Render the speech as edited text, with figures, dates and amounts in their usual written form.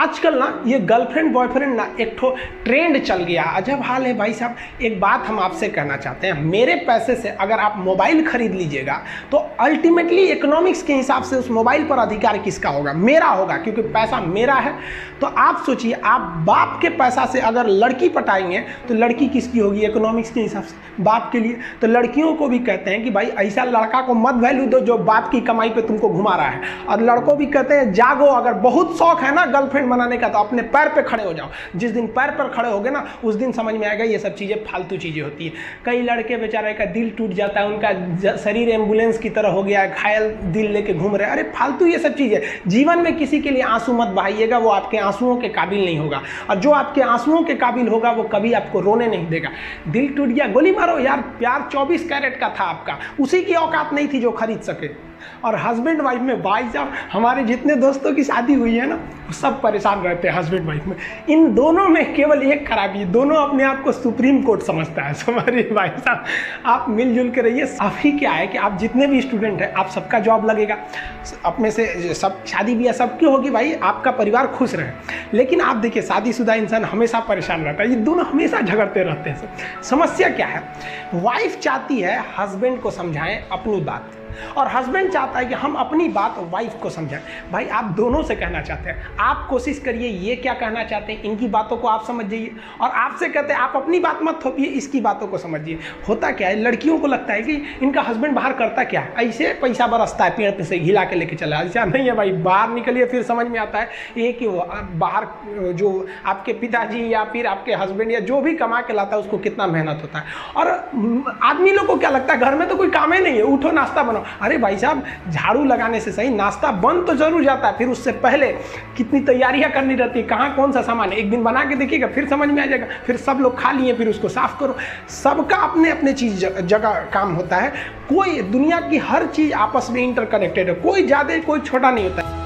आजकल ना ये गर्लफ्रेंड बॉयफ्रेंड ना एक ठो ट्रेंड चल गया, अजब हाल है भाई साहब। एक बात हम आपसे कहना चाहते हैं, मेरे पैसे से अगर आप मोबाइल खरीद लीजिएगा तो अल्टीमेटली इकोनॉमिक्स के हिसाब से उस मोबाइल पर अधिकार किसका होगा? मेरा होगा, क्योंकि पैसा मेरा है। तो आप सोचिए, आप बाप के पैसा से अगर लड़की पटाएंगे तो लड़की किसकी होगी? इकोनॉमिक्स के हिसाब से बाप के लिए। तो लड़कियों को भी कहते हैं कि भाई ऐसा लड़का को मत वैल्यू दो जो बाप की कमाई पे तुमको घुमा रहा है। और लड़कों भी कहते हैं जागो, अगर बहुत शौक है ना गर्लफ्रेंड बनाने का तो अपने पैर पे खड़े हो जाओ। जिस दिन पैर पर खड़े होगे ना उस दिन समझ में आएगा ये सब चीज़ें फालतू चीज़ें होती है। कई लड़के बेचारे का दिल टूट जाता है, उनका शरीर एम्बुलेंस की तरह हो गया है, घायल दिल लेके घूम रहे हैं। अरे फालतू ये सब चीज़ें। जीवन में किसी के लिए आंसू मत बहाइएगा, वो आपके आंसुओं के काबिल नहीं होगा। और जो आपके आंसुओं के काबिल होगा वो कभी आपको रोने नहीं देगा। दिल टूट गया, गोली मारो यार। प्यार 24 कैरेट का था आपका, उसी की औकात नहीं थी जो खरीद सके। और हस्बैंड वाइफ में भाई साहब, हमारे जितने दोस्तों की शादी हुई है ना वो सब परेशान रहते हैं हस्बैंड वाइफ में। इन दोनों में केवल एक खराबी है, दोनों अपने आप को सुप्रीम कोर्ट समझता है। हमारे भाई साहब, आप मिलजुल के रहिए। अभी क्या है कि आप जितने भी स्टूडेंट हैं आप सबका जॉब लगेगा, अपने से सब शादी ब्याह सबकी होगी भाई, आपका परिवार खुश रहे। लेकिन आप देखिए, शादीशुदा इंसान हमेशा परेशान रहता है, ये दोनों हमेशा झगड़ते रहते हैं। समस्या क्या है? वाइफ चाहती है हस्बैंड को समझाएं अपनी बात, और हस्बैंड चाहता है कि हम अपनी बात वाइफ को समझाएं। भाई आप दोनों से कहना चाहते हैं, आप कोशिश करिए ये क्या कहना चाहते हैं इनकी बातों को आप समझ जाइए, और आपसे कहते हैं आप अपनी बात मत थोपिए, इसकी बातों को समझिए। होता क्या है, लड़कियों को लगता है कि इनका हस्बैंड बाहर करता क्या है, ऐसे पैसा बरसता है पेड़ पे से हिला के लेके चला। ऐसा नहीं है भाई, बाहर निकलिए फिर समझ में आता है ये कि बाहर जो आपके पिताजी या फिर आपके हस्बैंड या जो भी कमा के लाता है उसको कितना मेहनत होता है। और आदमी लोग को क्या लगता है, घर में तो कोई काम ही नहीं है, उठो नाश्ता बनाओ। अरे भाई साहब, झाड़ू लगाने से सही नाश्ता बन तो जरूर जाता है, फिर उससे पहले कितनी तैयारियां करनी रहती है, कहाँ कौन सा सामान है। एक दिन बना के देखिएगा फिर समझ में आ जाएगा। फिर सब लोग खा लिए फिर उसको साफ करो। सबका अपने अपने चीज जगह काम होता है। कोई दुनिया की हर चीज आपस में इंटरकनेक्टेड है, कोई ज़्यादा कोई छोटा नहीं होता है।